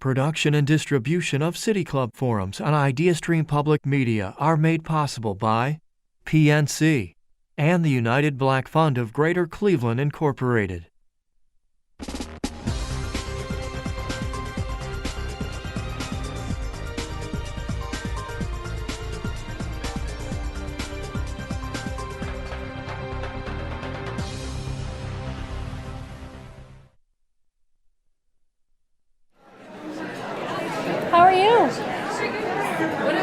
Production and distribution of City Club forums on IdeaStream Public Media are made possible by PNC and the United Black Fund of Greater Cleveland, Incorporated. How are you?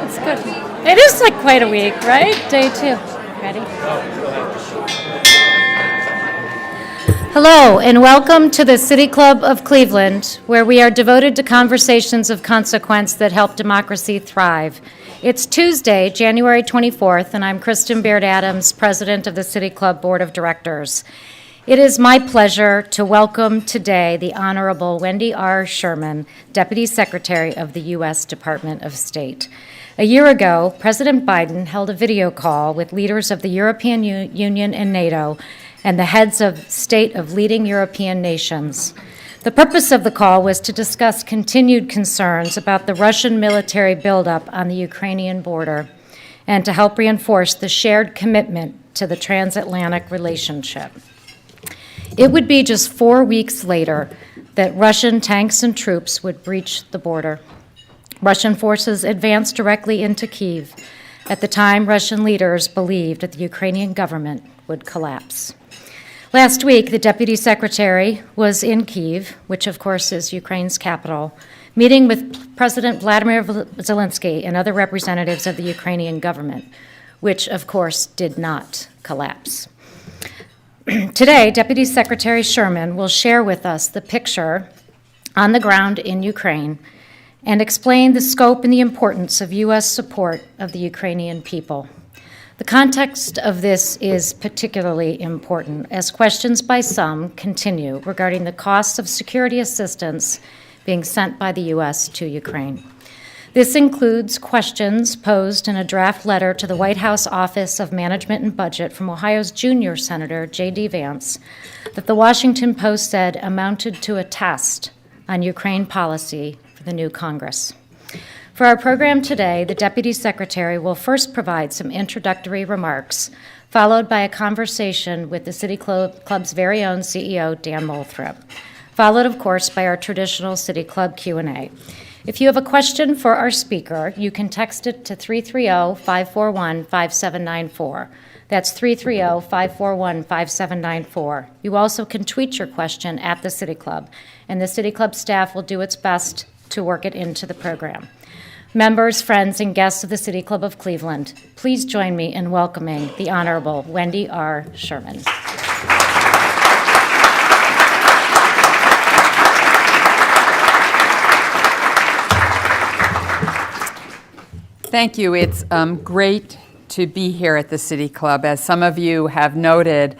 It's good. It is like quite a week, right? Day 2. Ready? Hello, and welcome to the City Club of Cleveland, where we are devoted to conversations of consequence that help democracy thrive. It's Tuesday, January 24th, and I'm Kristen Baird-Adams, President of the City Club Board of Directors. It is my pleasure to welcome today the Honorable Wendy R. Sherman, Deputy Secretary of the U.S. Department of State. A year ago, President Biden held a video call with leaders of the European Union and NATO and the heads of state of leading European nations. The purpose of the call was to discuss continued concerns about the Russian military buildup on the Ukrainian border and to help reinforce the shared commitment to the transatlantic relationship. It would be just 4 weeks later that Russian tanks and troops would breach the border. Russian forces advanced directly into Kyiv. At the time, Russian leaders believed that the Ukrainian government would collapse. Last week, the Deputy Secretary was in Kyiv, which of course is Ukraine's capital, meeting with President Volodymyr Zelenskyy and other representatives of the Ukrainian government, which of course did not collapse. Today, Deputy Secretary Sherman will share with us the picture on the ground in Ukraine and explain the scope and the importance of U.S. support of the Ukrainian people. The context of this is particularly important as questions by some continue regarding the costs of security assistance being sent by the U.S. to Ukraine. This includes questions posed in a draft letter to the White House Office of Management and Budget from Ohio's junior Senator J.D. Vance that the Washington Post said amounted to a test on Ukraine policy for the new Congress. For our program today, the Deputy Secretary will first provide some introductory remarks, followed by a conversation with the City Club's very own CEO, Dan Moulthrop, followed, of course, by our traditional City Club Q&A. If you have a question for our speaker, you can text it to 330-541-5794. That's 330-541-5794. You also can tweet your question at the City Club, and the City Club staff will do its best to work it into the program. Members, friends, and guests of the City Club of Cleveland, please join me in welcoming the Honorable Wendy R. Sherman. Thank you. It's great to be here at the City Club. As some of you have noted,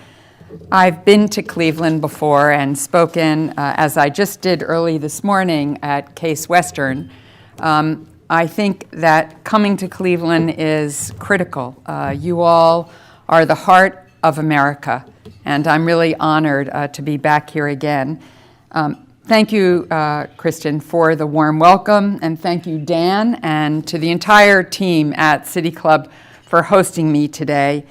I've been to Cleveland before and spoken, as I just did early this morning at Case Western. I think that coming to Cleveland is critical. You all are the heart of America, and I'm really honored to be back here again. Thank you, Kristen, for the warm welcome, and thank you, Dan, and to the entire team at City Club for hosting me today.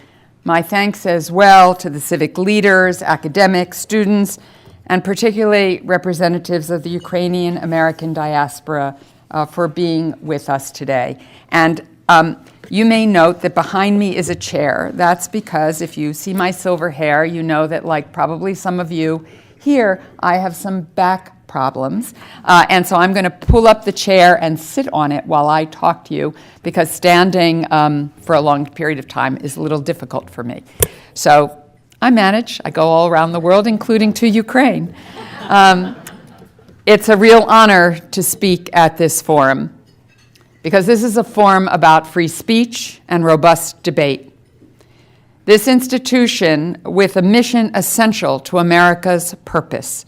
My thanks as well to the civic leaders, academics, students, and particularly representatives of the Ukrainian American diaspora for being with us today. And you may note that behind me is a chair. That's because if you see my silver hair, you know that, like probably some of you here, I have some back problems, and so I'm going to pull up the chair and sit on it while I talk to you, because standing for a long period of time is a little difficult for me. So I manage. I go all around the world, including to Ukraine. It's a real honor to speak at this forum, because this is a forum about free speech and robust debate. This institution with a mission essential to America's purpose,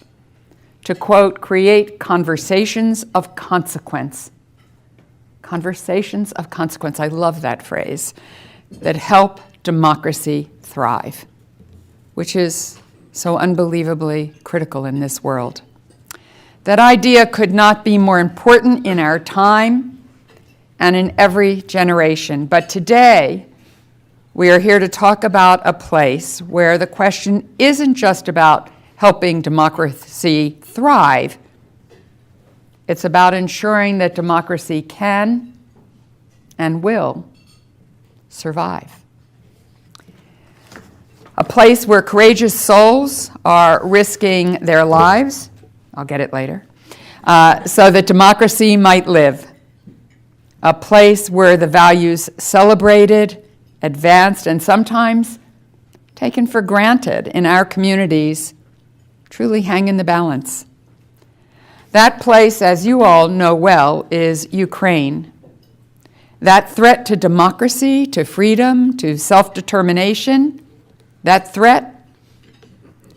to, quote, create conversations of consequence. Conversations of consequence, I love that phrase, that help democracy thrive, which is so unbelievably critical in this world. That idea could not be more important in our time and in every generation. But today, we are here to talk about a place where the question isn't just about helping democracy thrive. It's about ensuring that democracy can and will survive. A place where courageous souls are risking their lives, I'll get it later, so that democracy might live. A place where the values celebrated, advanced, and sometimes taken for granted in our communities truly hang in the balance. That place, as you all know well, is Ukraine. That threat to democracy, to freedom, to self-determination, that threat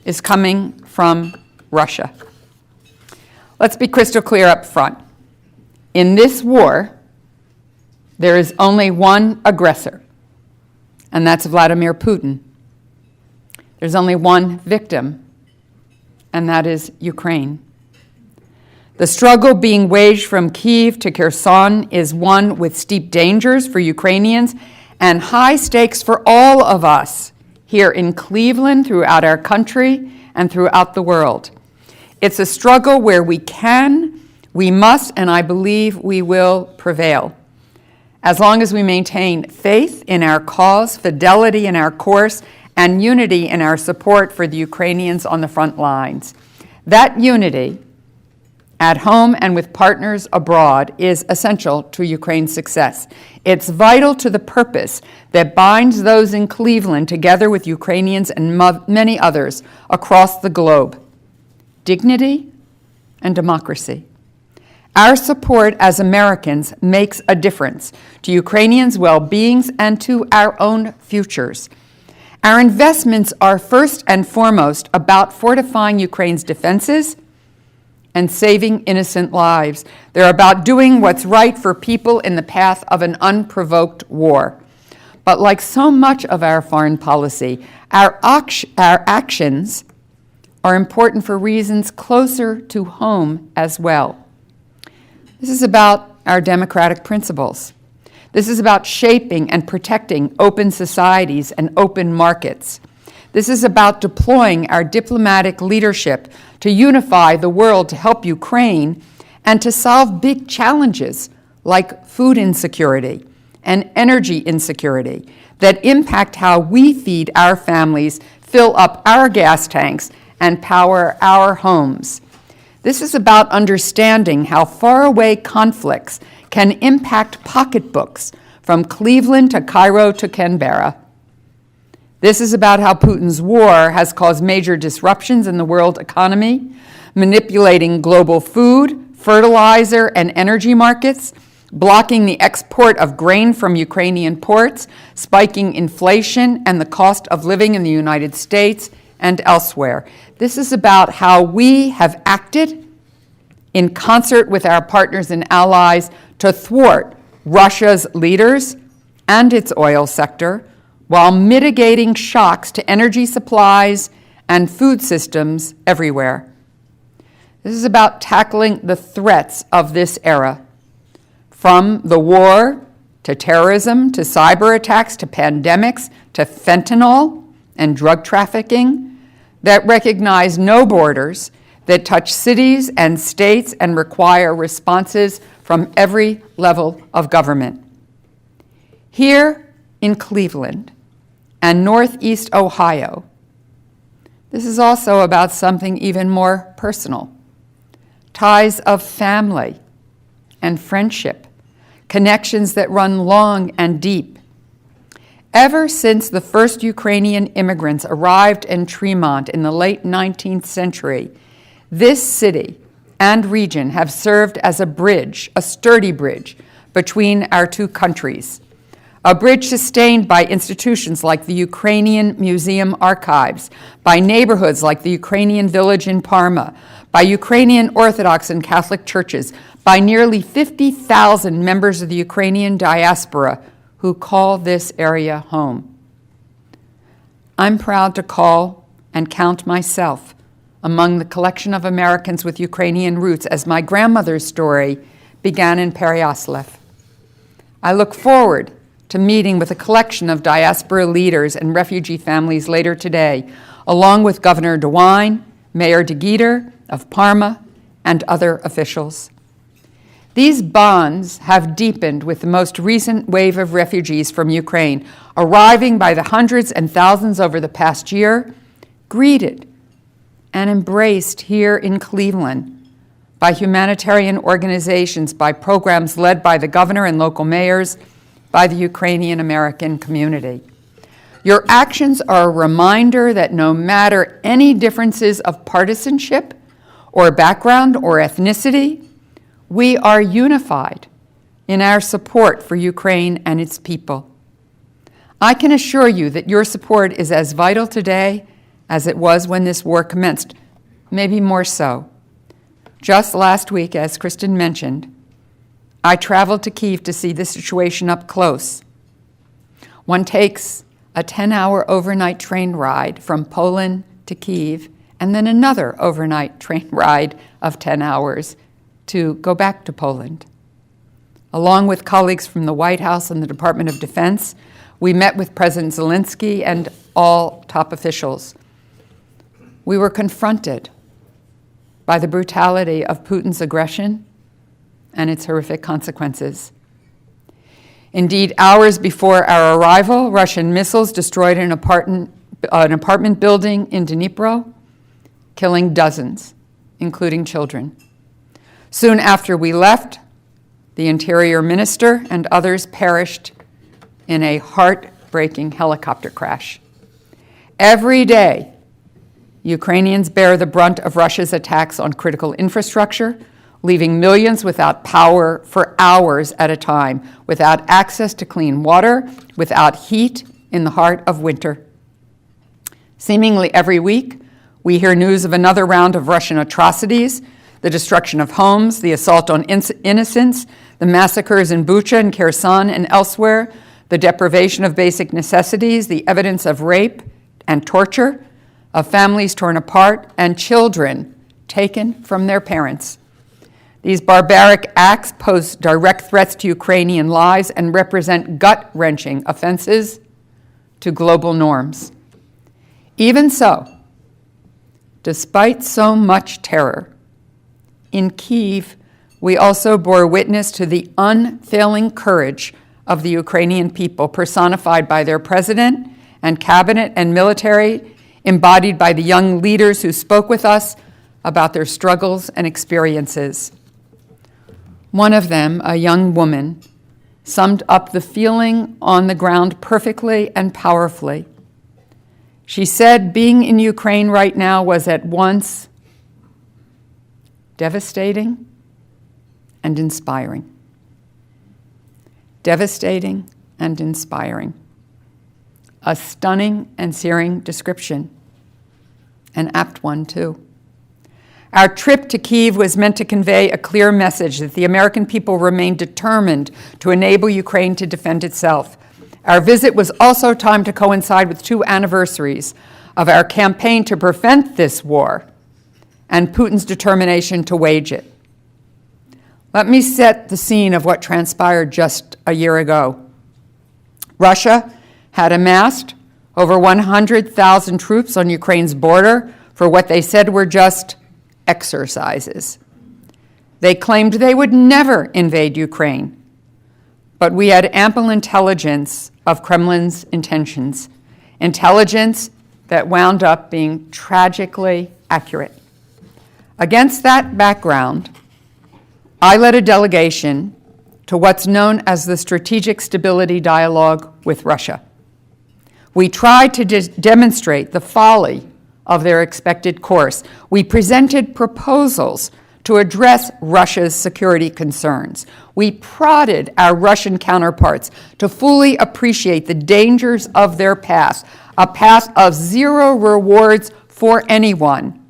is coming from Russia. Let's be crystal clear up front. In this war, there is only one aggressor, and that's Vladimir Putin. There's only one victim, and that is Ukraine. The struggle being waged from Kyiv to Kherson is one with steep dangers for Ukrainians and high stakes for all of us here in Cleveland, throughout our country, and throughout the world. It's a struggle where we can, we must, and I believe we will prevail. As long as we maintain faith in our cause, fidelity in our course, and unity in our support for the Ukrainians on the front lines. That unity, at home and with partners abroad, is essential to Ukraine's success. It's vital to the purpose that binds those in Cleveland together with Ukrainians and many others across the globe: dignity and democracy. Our support as Americans makes a difference to Ukrainians' well-beings and to our own futures. Our investments are first and foremost about fortifying Ukraine's defenses and saving innocent lives. They're about doing what's right for people in the path of an unprovoked war. But like so much of our foreign policy, our actions are important for reasons closer to home as well. This is about our democratic principles. This is about shaping and protecting open societies and open markets. This is about deploying our diplomatic leadership to unify the world to help Ukraine and to solve big challenges like food insecurity and energy insecurity that impact how we feed our families, fill up our gas tanks, and power our homes. This is about understanding how faraway conflicts can impact pocketbooks from Cleveland to Cairo to Canberra. This is about how Putin's war has caused major disruptions in the world economy, manipulating global food, fertilizer, and energy markets, blocking the export of grain from Ukrainian ports, spiking inflation and the cost of living in the United States and elsewhere. This is about how we have acted in concert with our partners and allies to thwart Russia's leaders and its oil sector while mitigating shocks to energy supplies and food systems everywhere. This is about tackling the threats of this era, from the war to terrorism to cyber attacks to pandemics to fentanyl and drug trafficking that recognize no borders, that touch cities and states and require responses from every level of government. Here in Cleveland and Northeast Ohio, this is also about something even more personal: ties of family and friendship, connections that run long and deep. Ever since the first Ukrainian immigrants arrived in Tremont in the late 19th century, this city and region have served as a bridge, a sturdy bridge, between our two countries. A bridge sustained by institutions like the Ukrainian Museum Archives, by neighborhoods like the Ukrainian Village in Parma, by Ukrainian Orthodox and Catholic churches, by nearly 50,000 members of the Ukrainian diaspora who call this area home. I'm proud to call and count myself among the collection of Americans with Ukrainian roots, as my grandmother's story began in Pereyaslav. I look forward to meeting with a collection of diaspora leaders and refugee families later today, along with Governor DeWine, Mayor DeGeeter of Parma, and other officials. These bonds have deepened with the most recent wave of refugees from Ukraine, arriving by the hundreds and thousands over the past year, greeted and embraced here in Cleveland by humanitarian organizations, by programs led by the governor and local mayors, by the Ukrainian American community. Your actions are a reminder that no matter any differences of partisanship or background or ethnicity, we are unified in our support for Ukraine and its people. I can assure you that your support is as vital today as it was when this war commenced, maybe more so. Just last week, as Kristen mentioned, I traveled to Kyiv to see the situation up close. One takes a 10-hour overnight train ride from Poland to Kyiv, and then another overnight train ride of 10 hours to go back to Poland. Along with colleagues from the White House and the Department of Defense, we met with President Zelenskyy and all top officials. We were confronted by the brutality of Putin's aggression and its horrific consequences. Indeed, hours before our arrival, Russian missiles destroyed an apartment building in Dnipro, killing dozens, including children. Soon after we left, the Interior Minister and others perished in a heartbreaking helicopter crash. Every day, Ukrainians bear the brunt of Russia's attacks on critical infrastructure, leaving millions without power for hours at a time, without access to clean water, without heat in the heart of winter. Seemingly every week, we hear news of another round of Russian atrocities, the destruction of homes, the assault on innocents, the massacres in Bucha and Kherson and elsewhere, the deprivation of basic necessities, the evidence of rape and torture, of families torn apart, and children taken from their parents. These barbaric acts pose direct threats to Ukrainian lives and represent gut-wrenching offenses to global norms. Even so, despite so much terror, in Kyiv, we also bore witness to the unfailing courage of the Ukrainian people, personified by their president and cabinet and military, embodied by the young leaders who spoke with us about their struggles and experiences. One of them, a young woman, summed up the feeling on the ground perfectly and powerfully. She said being in Ukraine right now was at once devastating and inspiring. Devastating and inspiring. A stunning and searing description. An apt one, too. Our trip to Kyiv was meant to convey a clear message that the American people remain determined to enable Ukraine to defend itself. Our visit was also timed to coincide with 2 anniversaries of our campaign to prevent this war and Putin's determination to wage it. Let me set the scene of what transpired just a year ago. Russia had amassed over 100,000 troops on Ukraine's border for what they said were just exercises. They claimed they would never invade Ukraine, but we had ample intelligence of Kremlin's intentions, intelligence that wound up being tragically accurate. Against that background, I led a delegation to what's known as the Strategic Stability Dialogue with Russia. We tried to demonstrate the folly of their expected course. We presented proposals to address Russia's security concerns. We prodded our Russian counterparts to fully appreciate the dangers of their path, a path of zero rewards for anyone.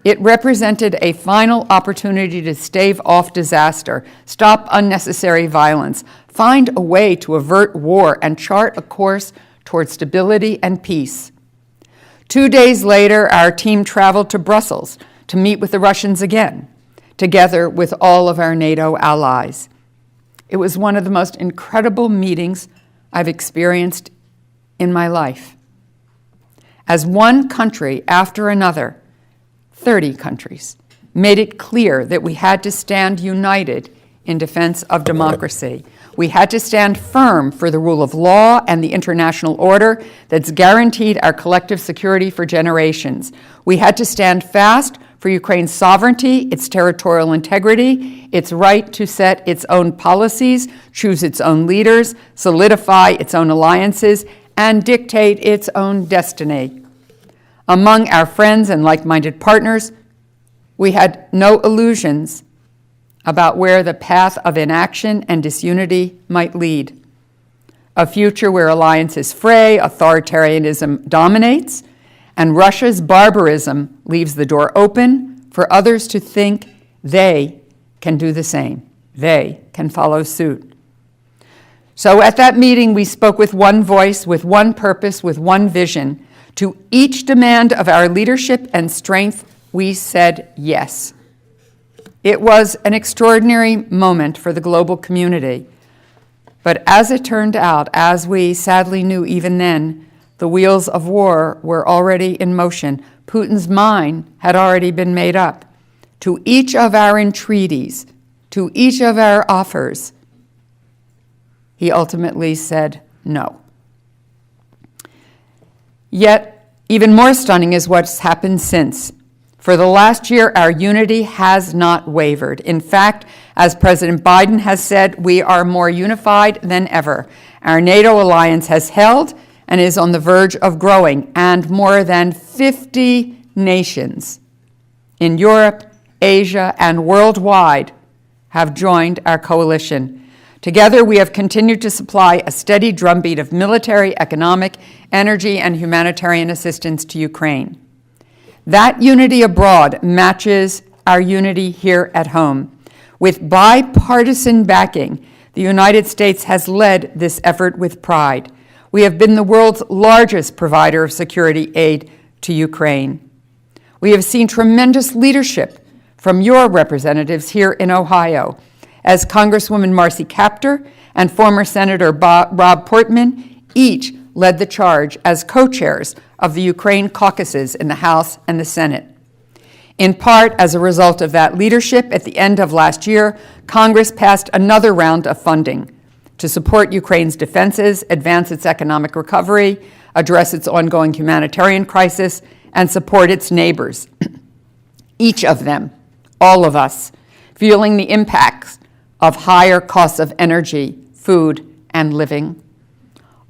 It represented a final opportunity to stave off disaster, stop unnecessary violence, find a way to avert war, and chart a course toward stability and peace. 2 days later, our team traveled to Brussels to meet with the Russians again, together with all of our NATO allies. It was one of the most incredible meetings I've experienced in my life. As one country after another, 30 countries, made it clear that we had to stand united in defense of democracy. We had to stand firm for the rule of law and the international order that's guaranteed our collective security for generations. We had to stand fast for Ukraine's sovereignty, its territorial integrity, its right to set its own policies, choose its own leaders, solidify its own alliances, and dictate its own destiny. Among our friends and like-minded partners, we had no illusions about where the path of inaction and disunity might lead. A future where alliances fray, authoritarianism dominates, and Russia's barbarism leaves the door open for others to think they can do the same. They can follow suit. So at that meeting, we spoke with one voice, with one purpose, with one vision. To each demand of our leadership and strength, we said yes. It was an extraordinary moment for the global community. But as it turned out, as we sadly knew even then, the wheels of war were already in motion. Putin's mind had already been made up. To each of our entreaties, to each of our offers, he ultimately said no. Yet, even more stunning is what's happened since. For the last year, our unity has not wavered. In fact, as President Biden has said, we are more unified than ever. Our NATO alliance has held and is on the verge of growing, and more than 50 nations in Europe, Asia, and worldwide have joined our coalition. Together, we have continued to supply a steady drumbeat of military, economic, energy, and humanitarian assistance to Ukraine. That unity abroad matches our unity here at home. With bipartisan backing, the United States has led this effort with pride. We have been the world's largest provider of security aid to Ukraine. We have seen tremendous leadership from your representatives here in Ohio, as Congresswoman Marcy Kaptur and former Senator Rob Portman each led the charge as co-chairs of the Ukraine caucuses in the House and the Senate. In part, as a result of that leadership, at the end of last year, Congress passed another round of funding to support Ukraine's defenses, advance its economic recovery, address its ongoing humanitarian crisis, and support its neighbors. Each of them, all of us, feeling the impacts of higher costs of energy, food, and living.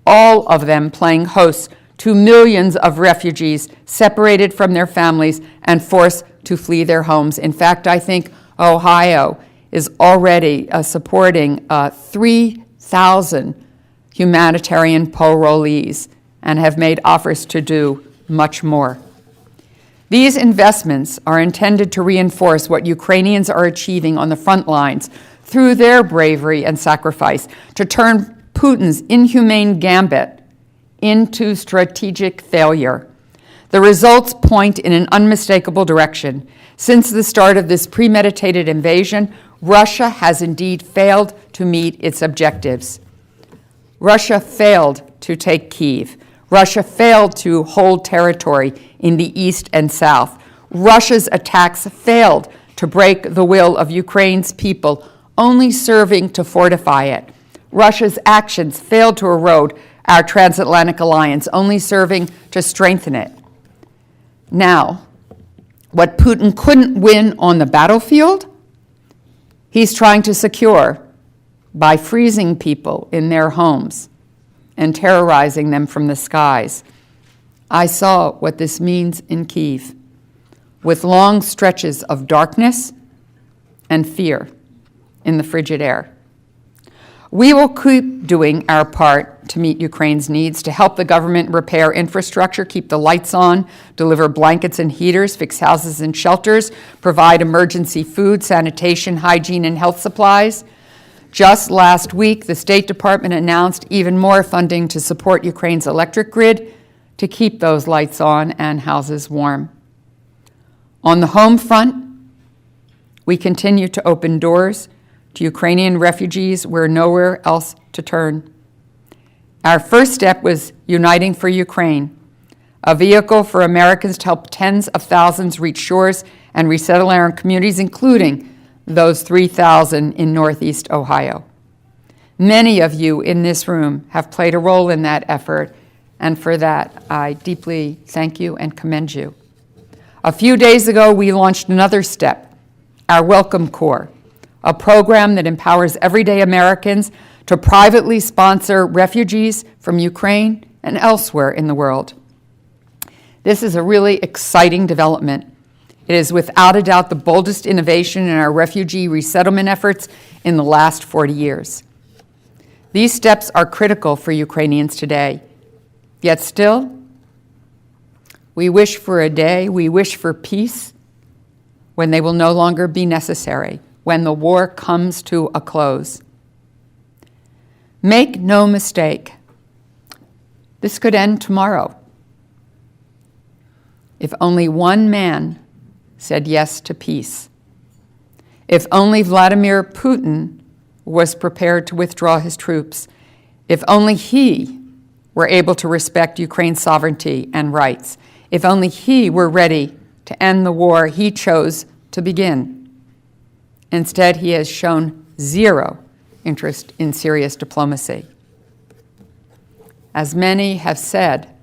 All of them playing host to millions of refugees separated from their families and forced to flee their homes. In fact, I think Ohio is already supporting 3,000 humanitarian parolees and have made offers to do much more. These investments are intended to reinforce what Ukrainians are achieving on the front lines through their bravery and sacrifice, to turn Putin's inhumane gambit into strategic failure. The results point in an unmistakable direction. Since the start of this premeditated invasion, Russia has indeed failed to meet its objectives. Russia failed to take Kyiv. Russia failed to hold territory in the east and south. Russia's attacks failed to break the will of Ukraine's people, only serving to fortify it. Russia's actions failed to erode our transatlantic alliance, only serving to strengthen it. Now, what Putin couldn't win on the battlefield, he's trying to secure by freezing people in their homes and terrorizing them from the skies. I saw what this means in Kyiv, with long stretches of darkness and fear in the frigid air. We will keep doing our part to meet Ukraine's needs, to help the government repair infrastructure, keep the lights on, deliver blankets and heaters, fix houses and shelters, provide emergency food, sanitation, hygiene, and health supplies. Just last week, the State Department announced even more funding to support Ukraine's electric grid, to keep those lights on and houses warm. On the home front, we continue to open doors to Ukrainian refugees where nowhere else to turn. Our first step was Uniting for Ukraine, a vehicle for Americans to help tens of thousands reach shores and resettle our communities, including those 3,000 in Northeast Ohio. Many of you in this room have played a role in that effort, and for that, I deeply thank you and commend you. A few days ago, we launched another step, our Welcome Corps, a program that empowers everyday Americans to privately sponsor refugees from Ukraine and elsewhere in the world. This is a really exciting development. It is without a doubt the boldest innovation in our refugee resettlement efforts in the last 40 years. These steps are critical for Ukrainians today. Yet still, we wish for a day, we wish for peace when they will no longer be necessary, when the war comes to a close. Make no mistake, this could end tomorrow. If only one man said yes to peace. If only Vladimir Putin was prepared to withdraw his troops. If only he were able to respect Ukraine's sovereignty and rights. If only he were ready to end the war he chose to begin. Instead, he has shown zero interest in serious diplomacy. As many have said,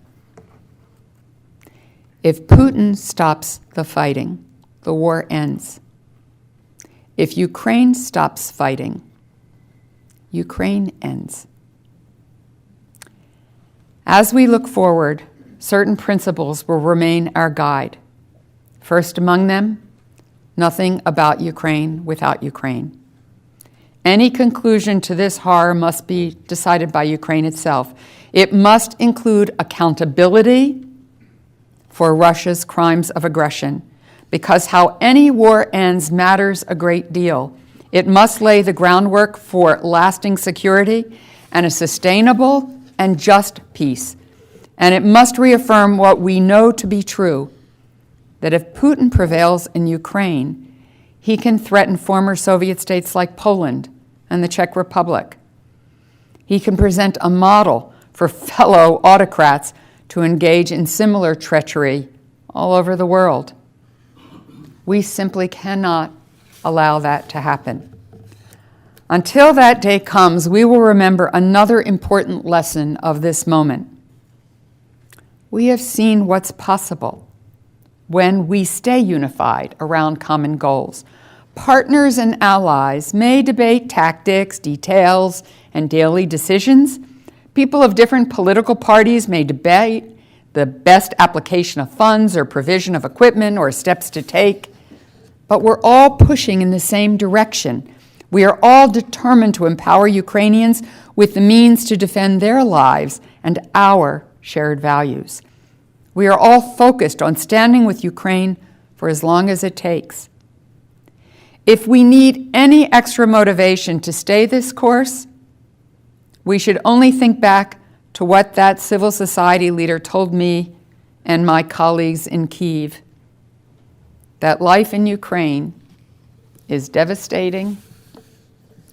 if Putin stops the fighting, the war ends. If Ukraine stops fighting, Ukraine ends. As we look forward, certain principles will remain our guide. First among them, nothing about Ukraine without Ukraine. Any conclusion to this horror must be decided by Ukraine itself. It must include accountability for Russia's crimes of aggression, because how any war ends matters a great deal. It must lay the groundwork for lasting security and a sustainable and just peace. And it must reaffirm what we know to be true, that if Putin prevails in Ukraine, he can threaten former Soviet states like Poland and the Czech Republic. He can present a model for fellow autocrats to engage in similar treachery all over the world. We simply cannot allow that to happen. Until that day comes, we will remember another important lesson of this moment. We have seen what's possible when we stay unified around common goals. Partners and allies may debate tactics, details, and daily decisions. People of different political parties may debate the best application of funds or provision of equipment or steps to take, but we're all pushing in the same direction. We are all determined to empower Ukrainians with the means to defend their lives and our shared values. We are all focused on standing with Ukraine for as long as it takes. If we need any extra motivation to stay this course, we should only think back to what that civil society leader told me and my colleagues in Kyiv, that life in Ukraine is devastating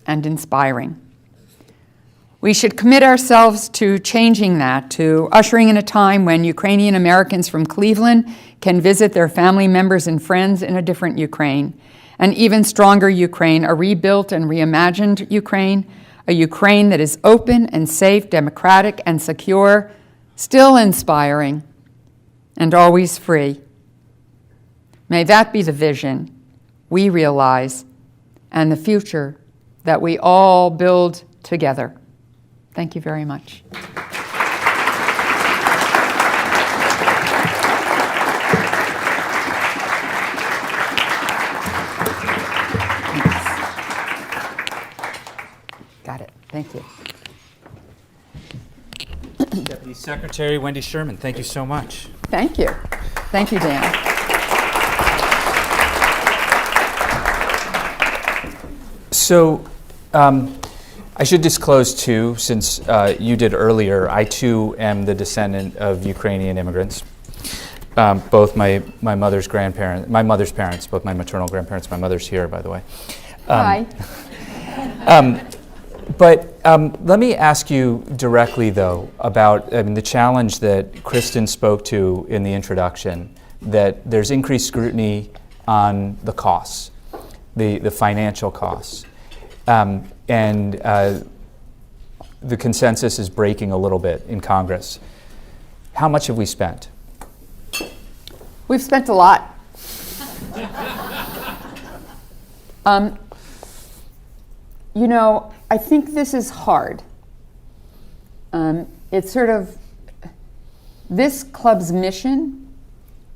and inspiring. We should commit ourselves to changing that, to ushering in a time when Ukrainian Americans from Cleveland can visit their family members and friends in a different Ukraine, an even stronger Ukraine, a rebuilt and reimagined Ukraine, a Ukraine that is open and safe, democratic and secure, still inspiring, and always free. May that be the vision we realize and the future that we all build together. Thank you very much. Got it. Thank you. Deputy Secretary Wendy Sherman, thank you so much. Thank you. Thank you, Dan. So I should disclose too, since you did earlier, I too am the descendant of Ukrainian immigrants. Both my mother's parents, both my maternal grandparents. My mother's here, by the way. Hi. But let me ask you directly, though, about the challenge that Kristen spoke to in the introduction, that there's increased scrutiny on the costs, the financial costs. And the consensus is breaking a little bit in Congress. How much have we spent? We've spent a lot. I think this is hard. It's sort of, this club's mission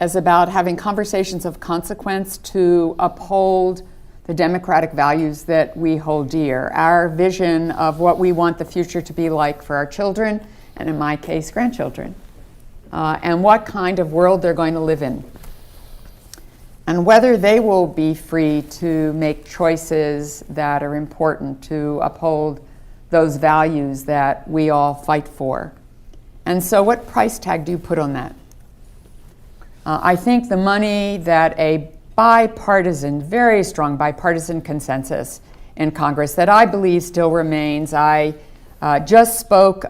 is about having conversations of consequence to uphold the democratic values that we hold dear, our vision of what we want the future to be like for our children, and in my case, grandchildren, and what kind of world they're going to live in, and whether they will be free to make choices that are important to uphold those values that we all fight for. And so what price tag do you put on that? I think the money that a bipartisan, very strong bipartisan consensus in Congress that I believe still remains. I just spoke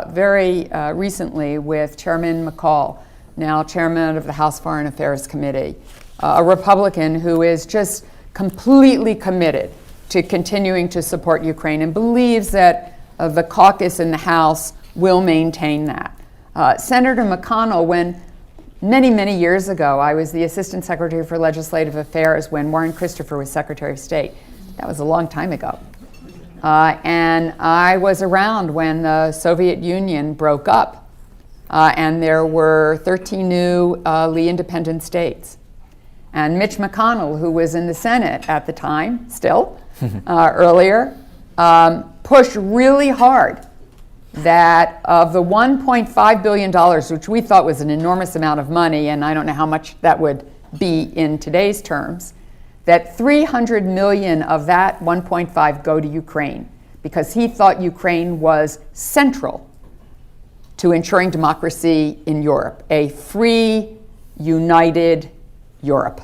very recently with Chairman McCall, now chairman of the House Foreign Affairs Committee, a Republican who is just completely committed to continuing to support Ukraine and believes that the caucus in the House will maintain that. Senator McConnell, when many years ago, I was the Assistant Secretary for Legislative Affairs when Warren Christopher was Secretary of State. That was a long time ago. And I was around when the Soviet Union broke up, and there were 13 newly independent states. And Mitch McConnell, who was in the Senate at the time, still, earlier, pushed really hard that of the $1.5 billion, which we thought was an enormous amount of money, and I don't know how much that would be in today's terms, that 300 million of that 1.5 go to Ukraine, because he thought Ukraine was central to ensuring democracy in Europe, a free, united Europe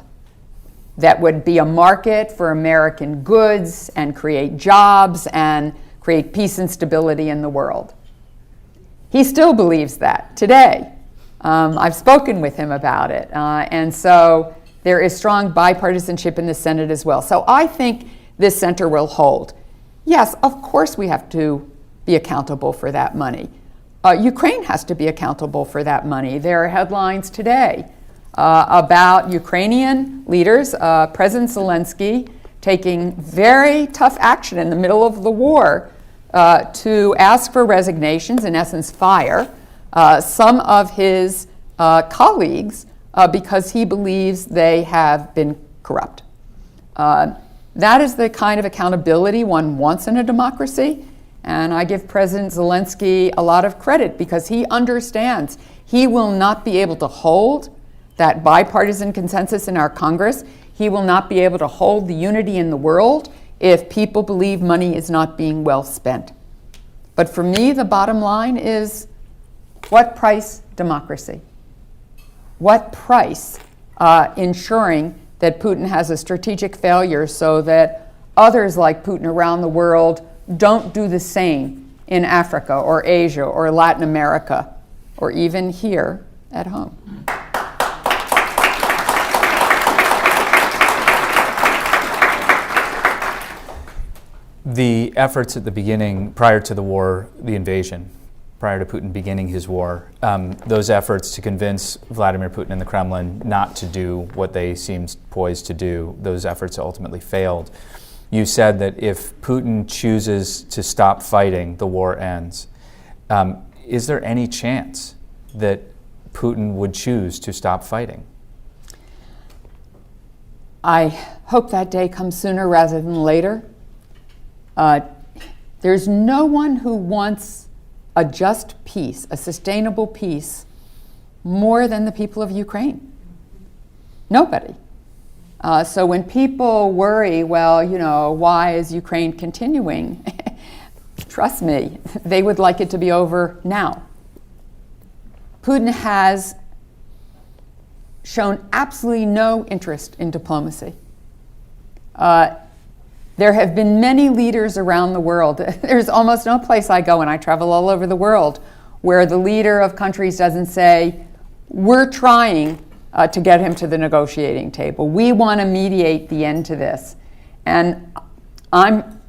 that would be a market for American goods and create jobs and create peace and stability in the world. He still believes that today. I've spoken with him about it. And so there is strong bipartisanship in the Senate as well. So I think this center will hold. Yes, of course we have to be accountable for that money. Ukraine has to be accountable for that money. There are headlines today about Ukrainian leaders, President Zelenskyy, taking very tough action in the middle of the war to ask for resignations, in essence fire, some of his colleagues because he believes they have been corrupt. That is the kind of accountability one wants in a democracy, and I give President Zelenskyy a lot of credit because he understands he will not be able to hold that bipartisan consensus in our Congress. He will not be able to hold the unity in the world if people believe money is not being well spent. But for me, the bottom line is, what price democracy? What price ensuring that Putin has a strategic failure so that others like Putin around the world don't do the same in Africa or Asia or Latin America or even here at home? The efforts at the beginning, prior to the war, the invasion, prior to Putin beginning his war, those efforts to convince Vladimir Putin and the Kremlin not to do what they seemed poised to do, those efforts ultimately failed. You said that if Putin chooses to stop fighting, the war ends. Is there any chance that Putin would choose to stop fighting? I hope that day comes sooner rather than later. There's no one who wants a just peace, a sustainable peace, more than the people of Ukraine. Nobody. So when people worry, well, why is Ukraine continuing? trust me, they would like it to be over now. Putin has shown absolutely no interest in diplomacy. There have been many leaders around the world. There's almost no place I go, and I travel all over the world, where the leader of countries doesn't say, we're trying to get him to the negotiating table. We want to mediate the end to this. And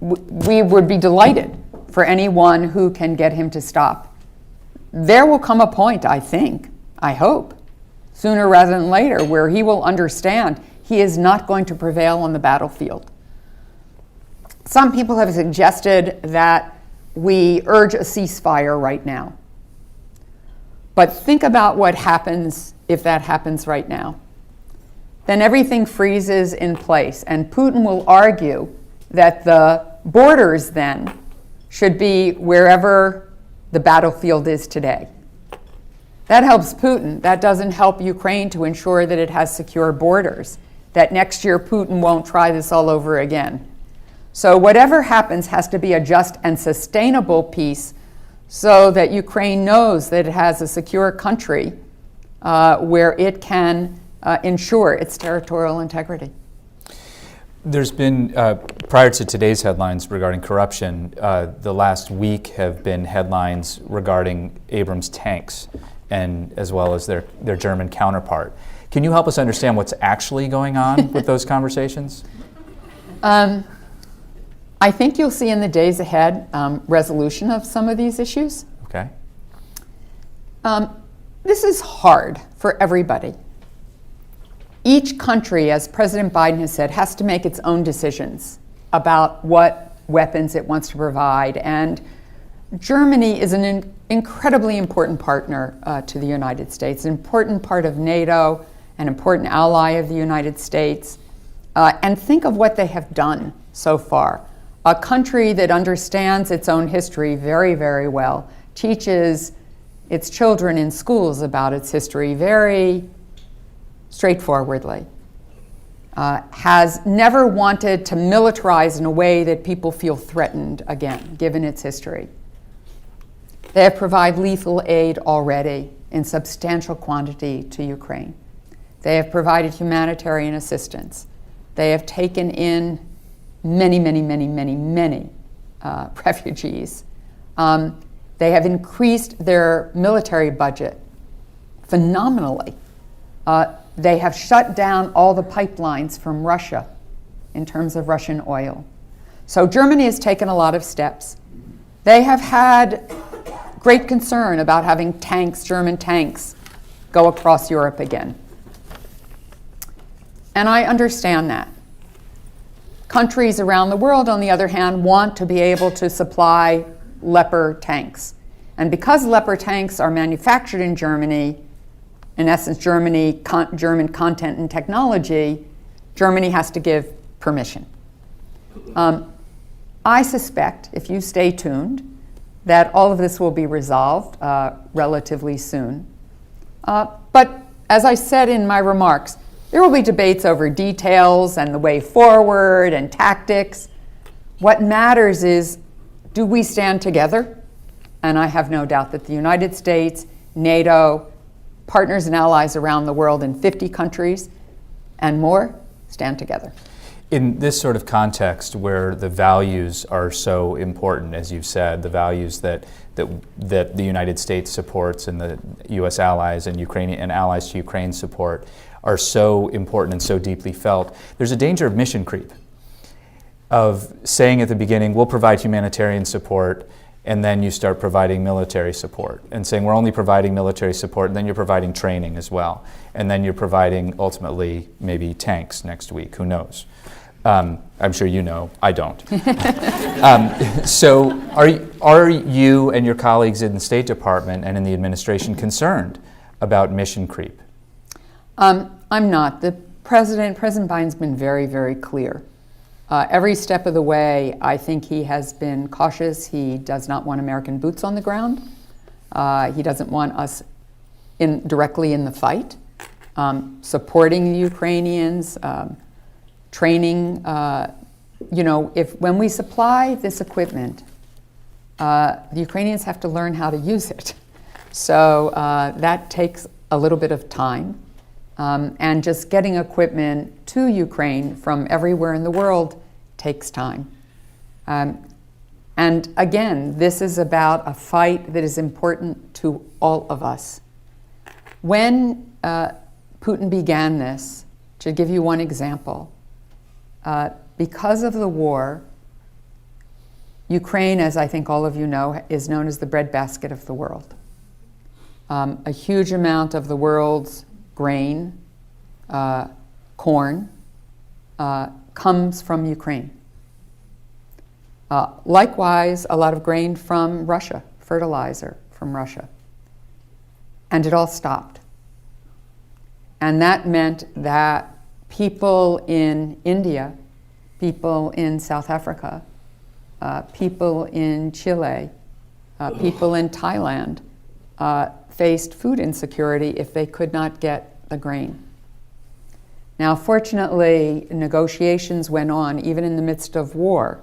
we would be delighted for anyone who can get him to stop. There will come a point, I think, I hope, sooner rather than later, where he will understand he is not going to prevail on the battlefield. Some people have suggested that we urge a ceasefire right now. But think about what happens if that happens right now. Then everything freezes in place, and Putin will argue that the borders then should be wherever the battlefield is today. That helps Putin. That doesn't help Ukraine to ensure that it has secure borders, that next year Putin won't try this all over again. So whatever happens has to be a just and sustainable peace so that Ukraine knows that it has a secure country where it can ensure its territorial integrity. There's been, prior to today's headlines regarding corruption, the last week have been headlines regarding Abrams tanks, and as well as their German counterpart. Can you help us understand what's actually going on with those conversations? I think you'll see in the days ahead resolution of some of these issues. Okay. This is hard for everybody. Each country, as President Biden has said, has to make its own decisions about what weapons it wants to provide. And Germany is an incredibly important partner to the United States, an important part of NATO, an important ally of the United States. And think of what they have done so far. A country that understands its own history very, very well, teaches its children in schools about its history very straightforwardly, has never wanted to militarize in a way that people feel threatened again, given its history. They have provided lethal aid already in substantial quantity to Ukraine. They have provided humanitarian assistance. They have taken in many refugees. They have increased their military budget phenomenally. They have shut down all the pipelines from Russia in terms of Russian oil. So Germany has taken a lot of steps. They have had great concern about having tanks, German tanks, go across Europe again. And I understand that. Countries around the world, on the other hand, want to be able to supply Leopard tanks. And because Leopard tanks are manufactured in Germany, in essence, German content and technology, Germany has to give permission. I suspect, if you stay tuned, that all of this will be resolved relatively soon. But as I said in my remarks, there will be debates over details and the way forward and tactics. What matters is, do we stand together? And I have no doubt that the United States, NATO, partners and allies around the world in 50 countries and more stand together. In this sort of context where the values are so important, as you've said, the values that the United States supports and the U.S. allies and Ukrainian and allies to Ukraine support are so important and so deeply felt, there's a danger of mission creep, of saying at the beginning, we'll provide humanitarian support, and then you start providing military support, and saying we're only providing military support, and then you're providing training as well, and then you're providing ultimately maybe tanks next week, who knows. I'm sure you know, I don't. So are you and your colleagues in the State Department and in the administration concerned about mission creep? I'm not. President Biden's been very, very clear. Every step of the way, I think he has been cautious. He does not want American boots on the ground. He doesn't want us directly in the fight, supporting the Ukrainians, training. When we supply this equipment, the Ukrainians have to learn how to use it. So that takes a little bit of time. And just getting equipment to Ukraine from everywhere in the world takes time. And again, this is about a fight that is important to all of us. When Putin began this, to give you one example, because of the war, Ukraine, as I think all of you know, is known as the breadbasket of the world. A huge amount of the world's grain, corn, comes from Ukraine. Likewise, a lot of grain from Russia, fertilizer from Russia. And it all stopped. And that meant that people in India, people in South Africa, people in Chile, people in Thailand faced food insecurity if they could not get the grain. Now, fortunately, negotiations went on, even in the midst of war,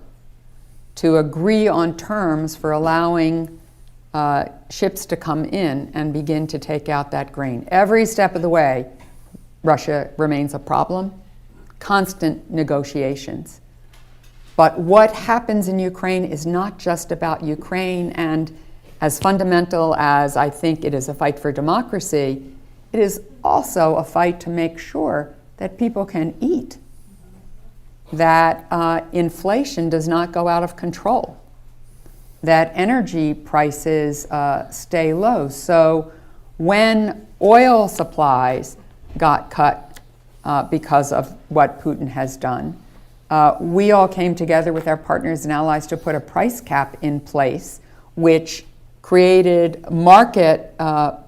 to agree on terms for allowing ships to come in and begin to take out that grain. Every step of the way, Russia remains a problem, constant negotiations. But what happens in Ukraine is not just about Ukraine, and as fundamental as I think it is a fight for democracy, it is also a fight to make sure that people can eat, that inflation does not go out of control, that energy prices stay low. So when oil supplies got cut because of what Putin has done, we all came together with our partners and allies to put a price cap in place, which created market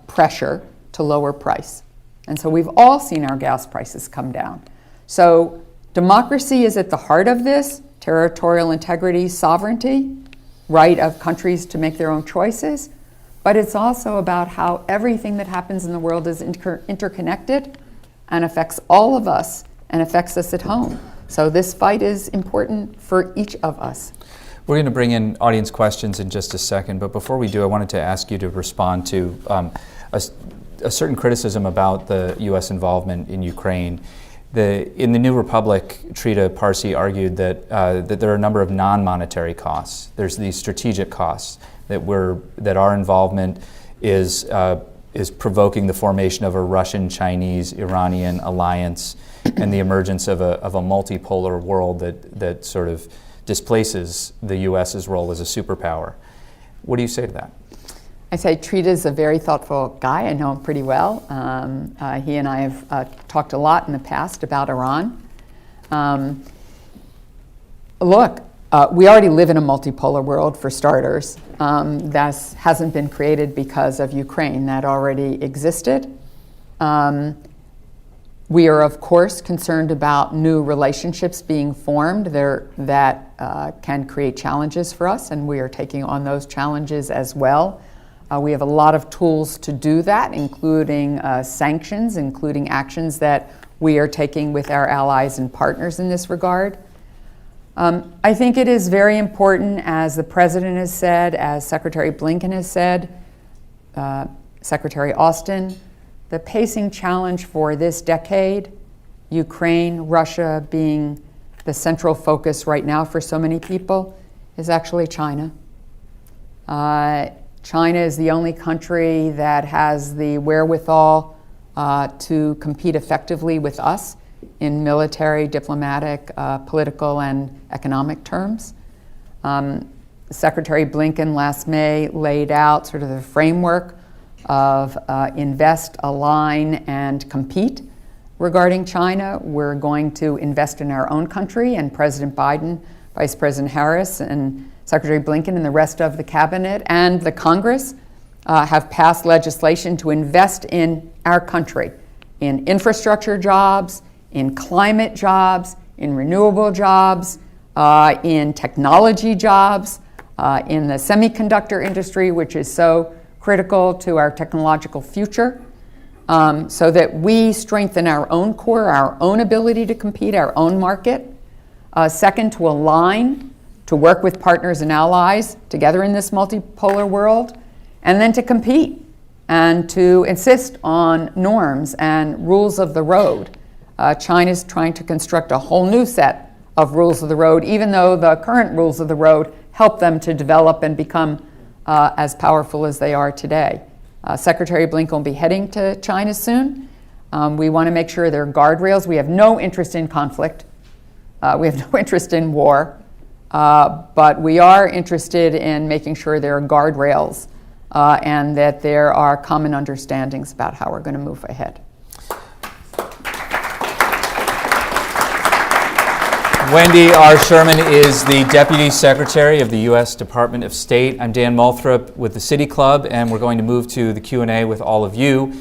pressure to lower price. And so we've all seen our gas prices come down. So democracy is at the heart of this, territorial integrity, sovereignty, right of countries to make their own choices. But it's also about how everything that happens in the world is interconnected and affects all of us and affects us at home. So this fight is important for each of us. We're going to bring in audience questions in just a second, but before we do, I wanted to ask you to respond to a certain criticism about the U.S. involvement in Ukraine. In the New Republic, Trita Parsi argued that there are a number of non-monetary costs. There's these strategic costs that our involvement is provoking the formation of a Russian-Chinese-Iranian alliance and the emergence of a multipolar world that sort of displaces the U.S.'s role as a superpower. What do you say to that? I say Trita's a very thoughtful guy. I know him pretty well. He and I have talked a lot in the past about Iran. Look, we already live in a multipolar world, for starters. That hasn't been created because of Ukraine. That already existed. We are, of course, concerned about new relationships being formed that can create challenges for us, and we are taking on those challenges as well. We have a lot of tools to do that, including sanctions, including actions that we are taking with our allies and partners in this regard. I think it is very important, as the President has said, as Secretary Blinken has said, Secretary Austin, the pacing challenge for this decade, Ukraine, Russia being the central focus right now for so many people, is actually China. China is the only country that has the wherewithal to compete effectively with us in military, diplomatic, political, and economic terms. Secretary Blinken last May laid out sort of the framework of invest, align, and compete regarding China. We're going to invest in our own country, and President Biden, Vice President Harris, and Secretary Blinken and the rest of the cabinet and the Congress have passed legislation to invest in our country, in infrastructure jobs, in climate jobs, in renewable jobs, in technology jobs, in the semiconductor industry, which is so critical to our technological future, so that we strengthen our own core, our own ability to compete, our own market. Second, to align to work with partners and allies together in this multipolar world, and then to compete and to insist on norms and rules of the road. China's trying to construct a whole new set of rules of the road, even though the current rules of the road help them to develop and become as powerful as they are today. Secretary Blinken will be heading to China soon. We want to make sure there are guardrails. We have no interest in conflict. We have no interest in war. But we are interested in making sure there are guardrails and that there are common understandings about how we're going to move ahead. Wendy R. Sherman is the Deputy Secretary of the U.S. Department of State. I'm Dan Moulthrop with the City Club, and we're going to move to the Q&A with all of you.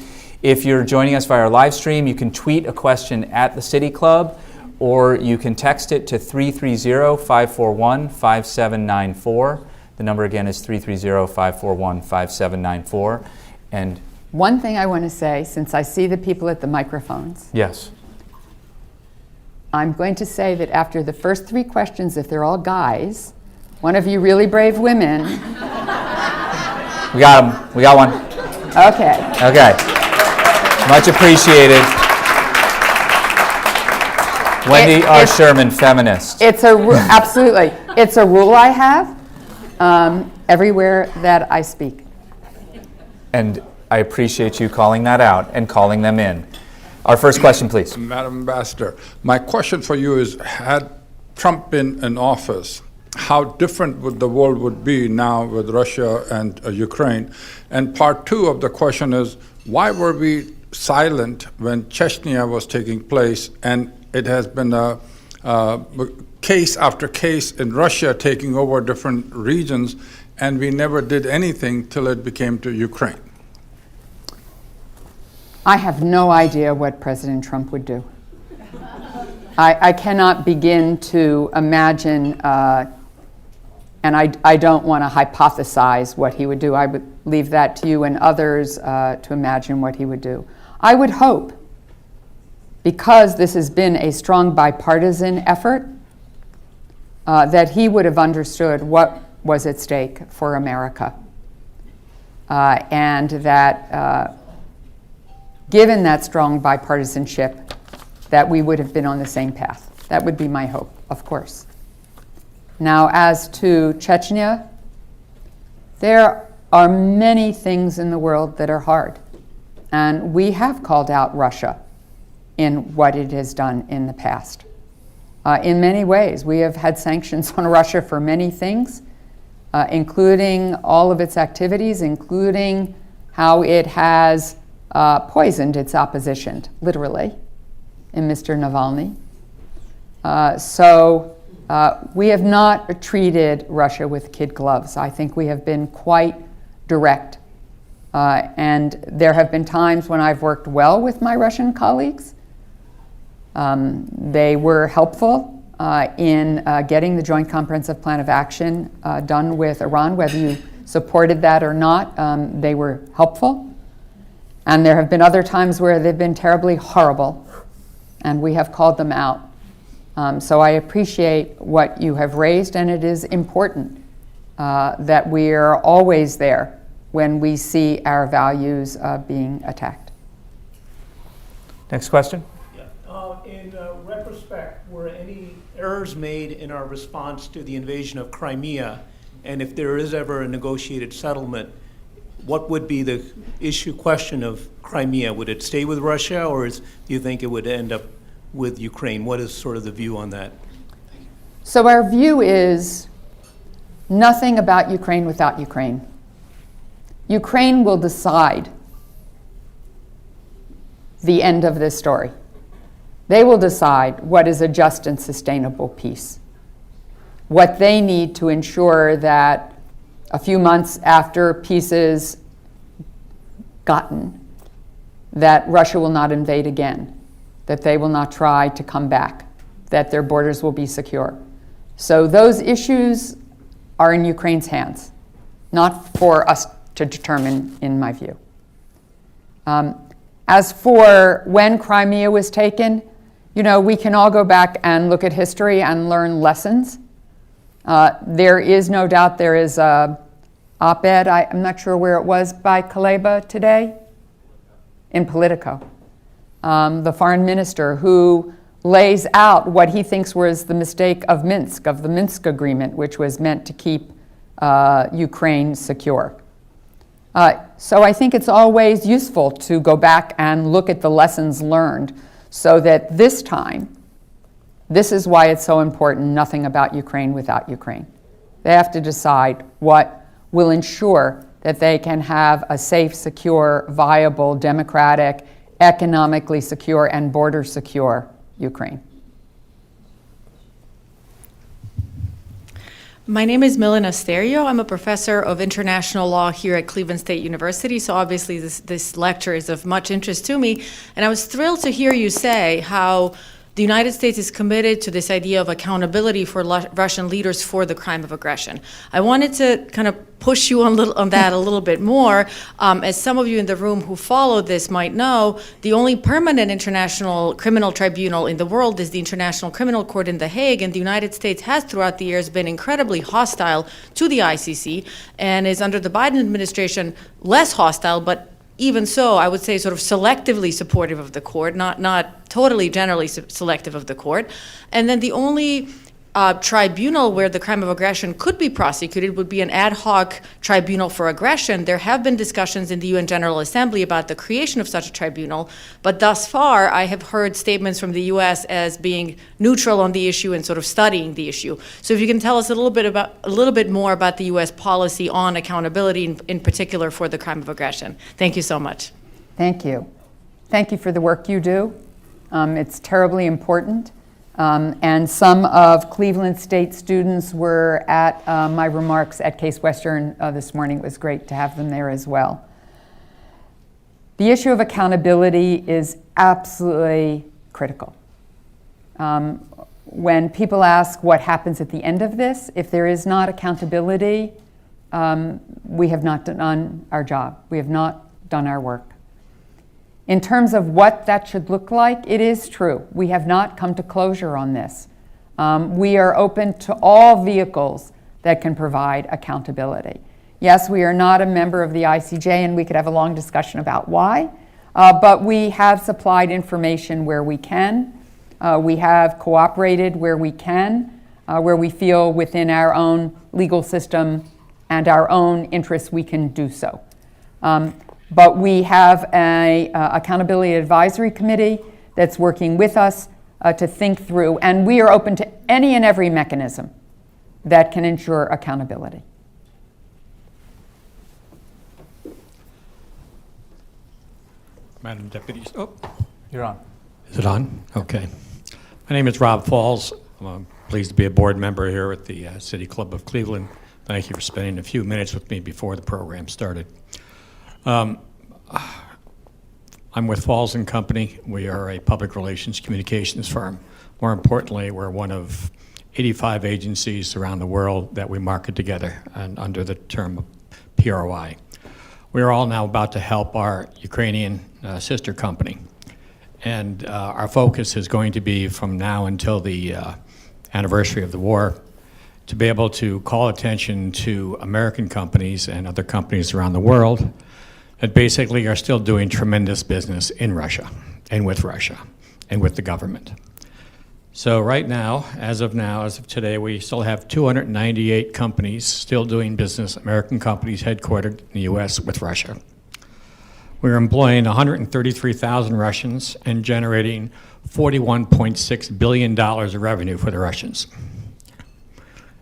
If you're joining us via our live stream, you can tweet a question at the City Club, or you can text it to 330-541-5794. The number again is 330-541-5794. And one thing I want to say, since I see the people at the microphones. Yes. I'm going to say that after the first 3 questions, if they're all guys, one of you really brave women. We got them. We got one. Okay. Okay. Much appreciated. Wendy R. Sherman, feminist. It's absolutely. It's a rule I have everywhere that I speak. And I appreciate you calling that out and calling them in. Our first question, please. Madam Ambassador, my question for you is, had Trump been in office, how different would the world would be now with Russia and Ukraine? And part 2 of the question is, why were we silent when Chechnya was taking place, and it has been a case after case in Russia taking over different regions, and we never did anything till it became to Ukraine? I have no idea what President Trump would do. I cannot begin to imagine, and I don't want to hypothesize what he would do. I would leave that to you and others to imagine what he would do. I would hope, because this has been a strong bipartisan effort, that he would have understood what was at stake for America, and that given that strong bipartisanship, that we would have been on the same path. That would be my hope, of course. Now, as to Chechnya, there are many things in the world that are hard. And we have called out Russia in what it has done in the past. In many ways, we have had sanctions on Russia for many things, including all of its activities, including how it has poisoned its opposition, literally, in Mr. Navalny. So we have not treated Russia with kid gloves. I think we have been quite direct. And there have been times when I've worked well with my Russian colleagues. They were helpful in getting the Joint Comprehensive Plan of Action done with Iran, whether you supported that or not. They were helpful. And there have been other times where they've been terribly horrible, and we have called them out. So I appreciate what you have raised, and it is important that we are always there when we see our values being attacked. Next question. In retrospect, were any errors made in our response to the invasion of Crimea? And if there is ever a negotiated settlement, what would be the question of Crimea? Would it stay with Russia, or do you think it would end up with Ukraine? What is sort of the view on that? So our view is nothing about Ukraine without Ukraine. Ukraine will decide the end of this story. They will decide what is a just and sustainable peace, what they need to ensure that a few months after peace is gotten, that Russia will not invade again, that they will not try to come back, that their borders will be secure. So those issues are in Ukraine's hands, not for us to determine, in my view. As for when Crimea was taken, we can all go back and look at history and learn lessons. There is no doubt there is a op-ed, I'm not sure where it was, by Kuleba today, in Politico, the foreign minister, who lays out what he thinks was the mistake of Minsk, of the Minsk agreement, which was meant to keep Ukraine secure. So I think it's always useful to go back and look at the lessons learned so that this time, this is why it's so important, nothing about Ukraine without Ukraine. They have to decide what will ensure that they can have a safe, secure, viable, democratic, economically secure, and border secure Ukraine. My name is Milena Asterio. I'm a professor of international law here at Cleveland State University, so obviously this lecture is of much interest to me. And I was thrilled to hear you say how the United States is committed to this idea of accountability for Russian leaders for the crime of aggression. I wanted to kind of push you on that a little bit more. As some of you in the room who follow this might know, the only permanent international criminal tribunal in the world is the International Criminal Court in The Hague, and the United States has throughout the years been incredibly hostile to the ICC and is under the Biden administration less hostile, but even so, I would say sort of selectively supportive of the court, not totally generally selective of the court. And then the only tribunal where the crime of aggression could be prosecuted would be an ad hoc tribunal for aggression. There have been discussions in the UN General Assembly about the creation of such a tribunal, but thus far I have heard statements from the US as being neutral on the issue and sort of studying the issue. So if you can tell us a little bit more about the US policy on accountability, in particular for the crime of aggression. Thank you so much. Thank you. Thank you for the work you do. It's terribly important. And some of Cleveland State students were at my remarks at Case Western this morning. It was great to have them there as well. The issue of accountability is absolutely critical. When people ask what happens at the end of this, if there is not accountability, we have not done our job. We have not done our work. In terms of what that should look like, it is true. We have not come to closure on this. We are open to all vehicles that can provide accountability. Yes, we are not a member of the ICJ, and we could have a long discussion about why, but we have supplied information where we can. We have cooperated where we can, where we feel within our own legal system and our own interests we can do so. But we have an accountability advisory committee that's working with us to think through, and we are open to any and every mechanism that can ensure accountability. Madam Deputy, You're on. is it on? Okay. My name is Rob Falls. I'm pleased to be a board member here at the City Club of Cleveland. Thank you for spending a few minutes with me before the program started. I'm with Falls & Company. We are a public relations communications firm. More importantly, we're one of 85 agencies around the world that we market together and under the term PRY. We are all now about to help our Ukrainian sister company. And our focus is going to be from now until the anniversary of the war to be able to call attention to American companies and other companies around the world that basically are still doing tremendous business in Russia and with the government. So right now, as of today, we still have 298 companies still doing business, American companies headquartered in the US with Russia. We're employing 133,000 Russians and generating $41.6 billion of revenue for the Russians.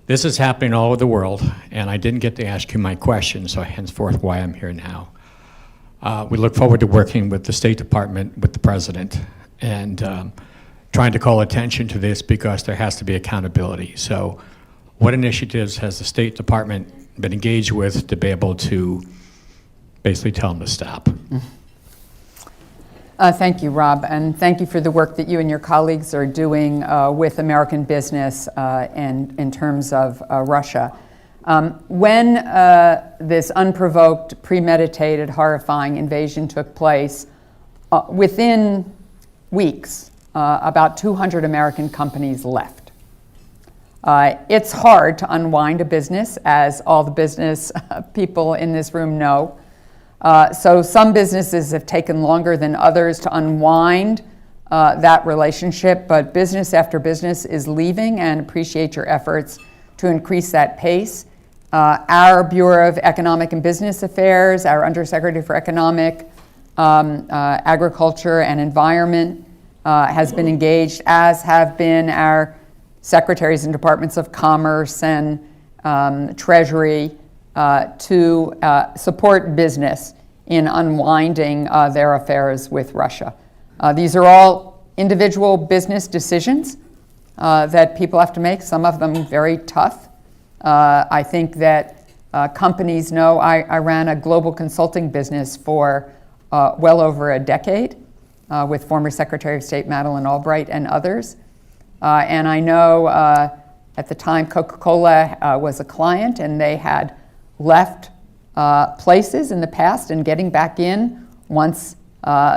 This is happening all over the world, and I didn't get to ask you my question, so henceforth why I'm here now. We look forward to working with the State Department, with the President, and trying to call attention to this because there has to be accountability. So what initiatives has the State Department been engaged with to be able to basically tell them to stop? Thank you, Rob, and thank you for the work that you and your colleagues are doing with American business and in terms of Russia. When this unprovoked, premeditated, horrifying invasion took place, within weeks, about 200 American companies left. It's hard to unwind a business, as all the business people in this room know. So some businesses have taken longer than others to unwind that relationship, but business after business is leaving, and appreciate your efforts to increase that pace. Our Bureau of Economic and Business Affairs, our Undersecretary for Economic, Agriculture and Environment has been engaged, as have been our secretaries and departments of Commerce and Treasury to support business in unwinding their affairs with Russia. These are all individual business decisions that people have to make, some of them very tough. I think that companies know I ran a global consulting business for well over a decade with former Secretary of State Madeleine Albright and others. And I know at the time Coca-Cola was a client, and they had left places in the past, and getting back in once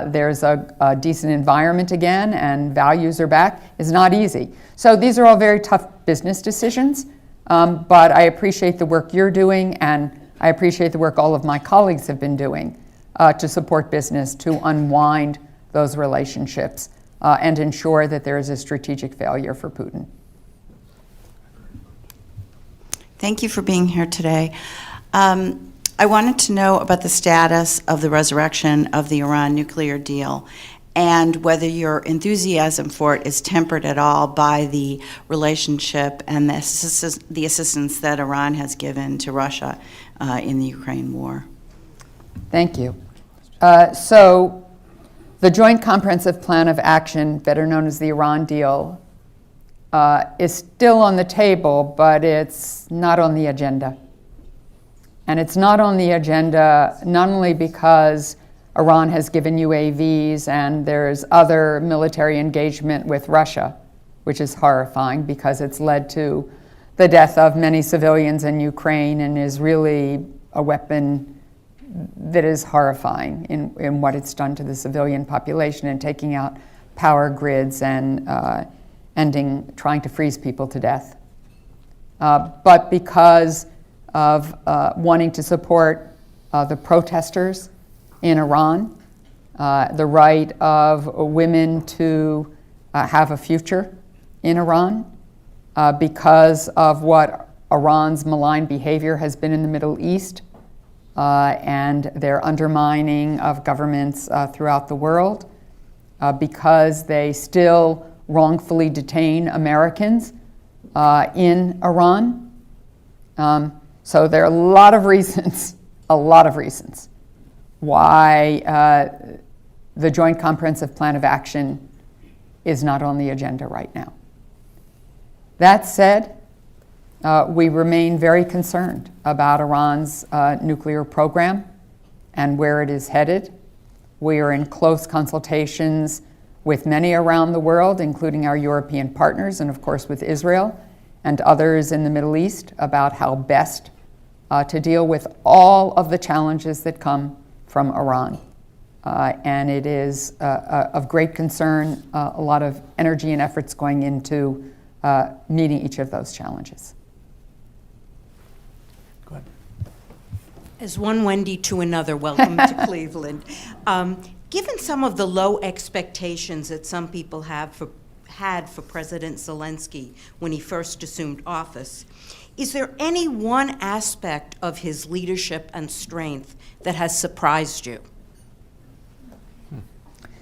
there's a decent environment again and values are back is not easy. So these are all very tough business decisions, but I appreciate the work you're doing, and I appreciate the work all of my colleagues have been doing to support business, to unwind those relationships and ensure that there is a strategic failure for Putin. Thank you for being here today. I wanted to know about the status of the resurrection of the Iran nuclear deal, and whether your enthusiasm for it is tempered at all by the relationship and the assistance that Iran has given to Russia in the Ukraine war. Thank you. So the Joint Comprehensive Plan of Action, better known as the Iran deal, is still on the table, but it's not on the agenda. And it's not on the agenda not only because Iran has given UAVs and there's other military engagement with Russia, which is horrifying because it's led to the death of many civilians in Ukraine and is really a weapon that is horrifying in what it's done to the civilian population and taking out power grids and trying to freeze people to death. But because of wanting to support the protesters in Iran, the right of women to have a future in Iran, because of what Iran's malign behavior has been in the Middle East, and their undermining of governments throughout the world, because they still wrongfully detain Americans in Iran. So there are a lot of reasons why the Joint Comprehensive Plan of Action is not on the agenda right now. That said, we remain very concerned about Iran's nuclear program and where it is headed. We are in close consultations with many around the world, including our European partners and, of course, with Israel and others in the Middle East about how best to deal with all of the challenges that come from Iran. And it is of great concern, a lot of energy and efforts going into meeting each of those challenges. Go ahead. As one Wendy to another, welcome to Cleveland. Given some of the low expectations that some people had for President Zelenskyy when he first assumed office, is there any one aspect of his leadership and strength that has surprised you?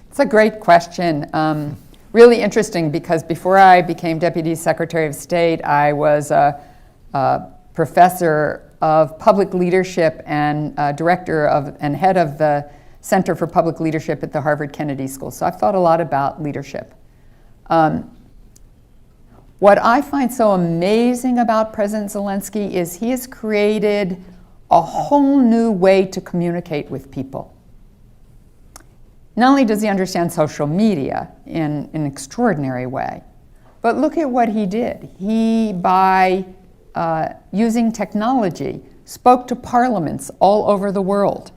It's a great question. Really interesting, because before I became Deputy Secretary of State, I was a professor of public leadership and director of and head of the Center for Public Leadership at the Harvard Kennedy School. So I've thought a lot about leadership. What I find so amazing about President Zelenskyy is he has created a whole new way to communicate with people. Not only does he understand social media in an extraordinary way, but look at what he did. He, by using technology, spoke to parliaments all over the world,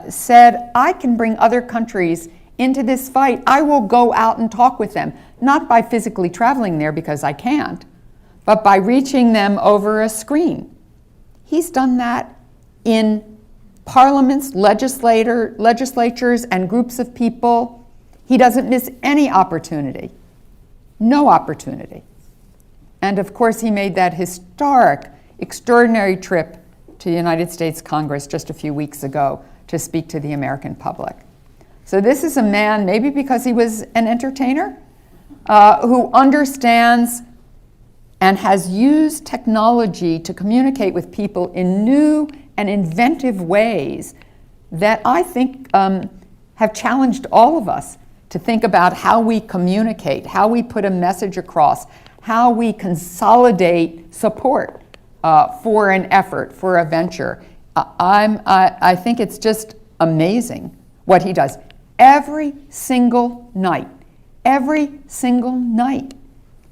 said, I can bring other countries into this fight, I will go out and talk with them, not by physically traveling there because I can't, but by reaching them over a screen. He's done that in parliaments, legislatures, and groups of people. He doesn't miss any opportunity, no opportunity. And of course, he made that historic, extraordinary trip to the United States Congress just a few weeks ago to speak to the American public. So this is a man, maybe because he was an entertainer, who understands and has used technology to communicate with people in new and inventive ways that I think have challenged all of us to think about how we communicate, how we put a message across, how we consolidate support for an effort, for a venture. I think it's just amazing what he does. Every single night,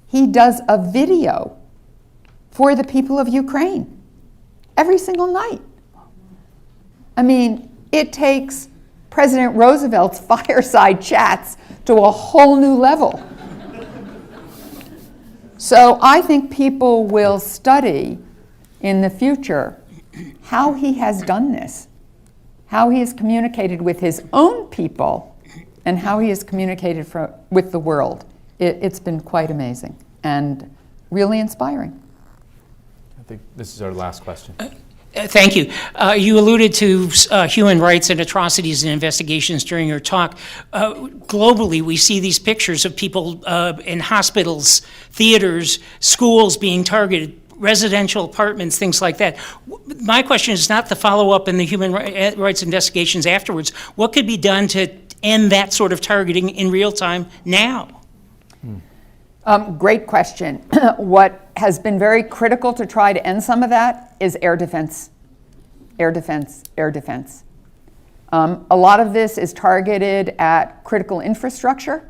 he does a video for the people of Ukraine. Every single night. I mean, it takes President Roosevelt's fireside chats to a whole new level. So I think people will study in the future how he has done this, how he has communicated with his own people, and how he has communicated with the world. It's been quite amazing and really inspiring. I think this is our last question. Thank you. You alluded to human rights and atrocities and investigations during your talk. Globally, we see these pictures of people in hospitals, theaters, schools being targeted, residential apartments, things like that. My question is not the follow-up in the human rights investigations afterwards. What could be done to end that sort of targeting in real time now? Great question. What has been very critical to try to end some of that is air defense. Air defense, air defense. A lot of this is targeted at critical infrastructure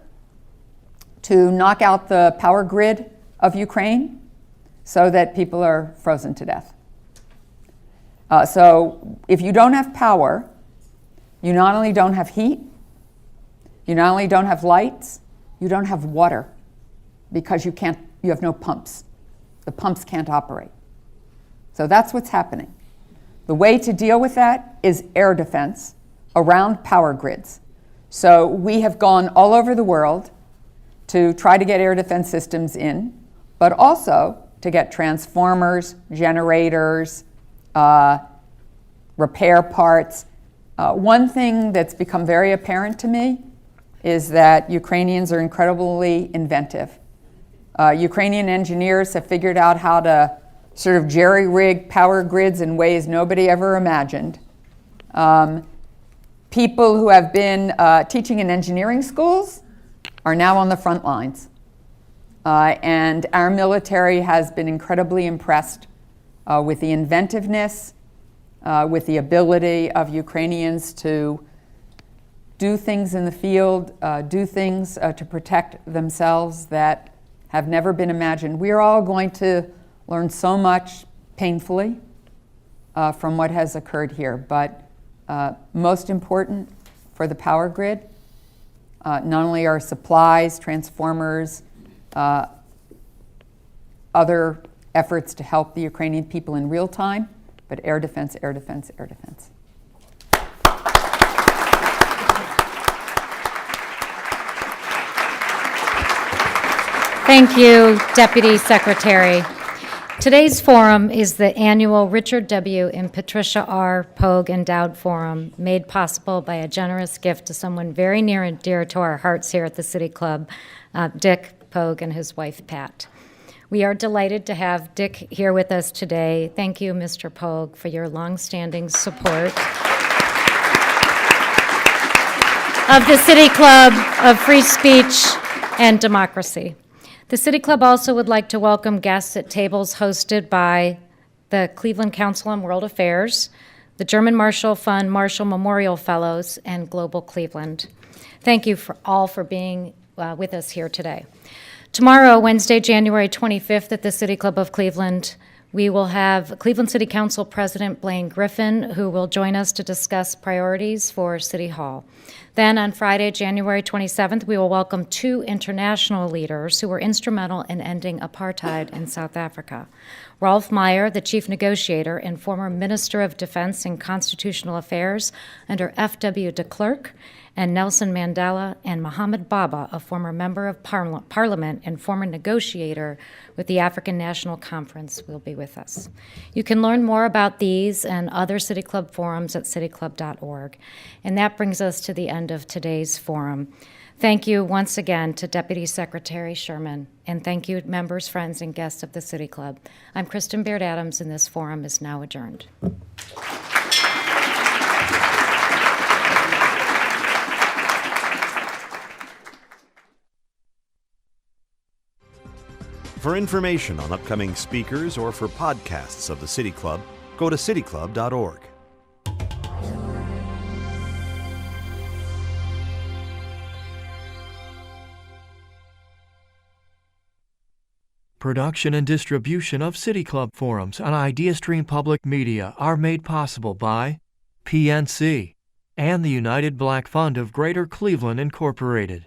to knock out the power grid of Ukraine so that people are frozen to death. So if you don't have power, you not only don't have heat, you not only don't have lights, you don't have water, because you have no pumps. The pumps can't operate. So that's what's happening. The way to deal with that is air defense around power grids. So we have gone all over the world to try to get air defense systems in, but also to get transformers, generators, repair parts. One thing that's become very apparent to me is that Ukrainians are incredibly inventive. Ukrainian engineers have figured out how to sort of jerry-rig power grids in ways nobody ever imagined. People who have been teaching in engineering schools are now on the front lines. And our military has been incredibly impressed with the inventiveness, with the ability of Ukrainians to do things in the field, do things to protect themselves that have never been imagined. We are all going to learn so much painfully from what has occurred here, but most important for the power grid, not only are supplies, transformers, other efforts to help the Ukrainian people in real time, but air defense, air defense, air defense. Thank you, Deputy Secretary. Today's forum is the annual Richard W. and Patricia R. Pogue Endowed Forum, made possible by a generous gift to someone very near and dear to our hearts here at the City Club, Dick Pogue and his wife, Pat. We are delighted to have Dick here with us today. Thank you, Mr. Pogue, for your longstanding support of the City Club of Free Speech and Democracy. The City Club also would like to welcome guests at tables hosted by the Cleveland Council on World Affairs, the German Marshall Fund Marshall Memorial Fellows, and Global Cleveland. Thank you for being with us here today. Tomorrow, Wednesday, January 25th, at the City Club of Cleveland, We will have Cleveland City Council President Blaine Griffin, who will join us to discuss priorities for City Hall. Then on Friday, January 27th, we will welcome 2 international leaders who were instrumental in ending apartheid in South Africa. Rolf Meyer, the chief negotiator and former Minister of Defense and Constitutional Affairs under F.W. de Klerk, and Nelson Mandela and Mohammed Baba, a former member of Parliament and former negotiator with the African National Conference, will be with us. You can learn more about these and other City Club forums at cityclub.org. And that brings us to the end of today's forum. Thank you once again to Deputy Secretary Sherman, and thank you, members, friends, and guests of the City Club. I'm Kristen Baird Adams, and this forum is now adjourned. For information on upcoming speakers or for podcasts of the City Club, go to cityclub.org. Production and distribution of City Club forums on IdeaStream Public Media are made possible by PNC and the United Black Fund of Greater Cleveland, Incorporated.